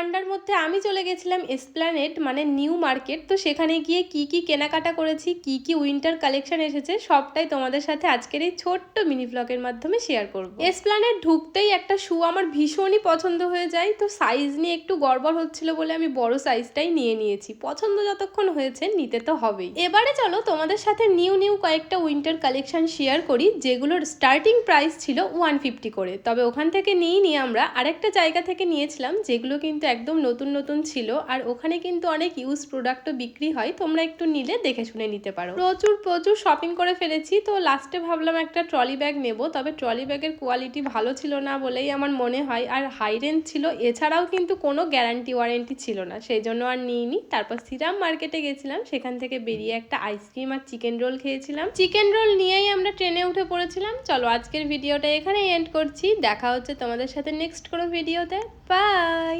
ঠান্ডার মধ্যে আমি চলে গেছিলাম এসপ্ল্যানেড মানে নিউ মার্কেট। তো সেখানে গিয়ে কি কি কেনাকাটা করেছি, কি কি উইন্টার কালেকশন এসেছে, সবটাই তোমাদের সাথে আজকের এই ছোট্ট মিনি ব্লগের মাধ্যমে শেয়ার করব। এসপ্ল্যানেড ঢুকতেই একটা শু আমার ভীষণই পছন্দ হয়ে যায়। তো সাইজ নিয়ে একটু গড়বড় হচ্ছিল বলে আমি বড় সাইজটাই নিয়ে নিয়েছি। পছন্দ যতক্ষণ হয়েছে নিতে তো হবেই। এবারে চলো তোমাদের সাথে নিউ কয়েকটা উইন্টার কালেকশন শেয়ার করি, যেগুলোর স্টার্টিং প্রাইস ছিল 150 করে। তবে ওখান থেকে নিয়ে আমরা আরেকটা জায়গা থেকে নিয়েছিলাম, যেগুলো কিন্তু একদম নতুন ছিল। আর ওখানে কিন্তু অনেক ইউজ প্রোডাক্টও বিক্রি হয়, তোমরা একটু নিলে দেখে শুনে নিতে পারো। প্রচুর শপিং করে ফেলেছি। তো লাস্টে ভাবলাম একটা ট্রলি ব্যাগ নেব, তবে ট্রলি ব্যাগের কোয়ালিটি ভালো ছিল না বলেই আমার মনে হয়, আর হাই রেঞ্জ ছিল, এছাড়াও কিন্তু কোনো গ্যারান্টি ওয়ারেন্টি ছিল না, সেই জন্য আর নিইনি। তারপর সিরাম মার্কেটে গেছিলাম, সেখান থেকে বেরিয়ে একটা আইসক্রিম আর চিকেন রোল খেয়েছিলাম। চিকেন রোল নিয়েই আমরা ট্রেনে উঠে পড়েছিলাম। চলো আজকের ভিডিওটা এখানেই এন্ড করছি, দেখা হচ্ছে তোমাদের সাথে নেক্সট কোনো ভিডিওতে। বাই।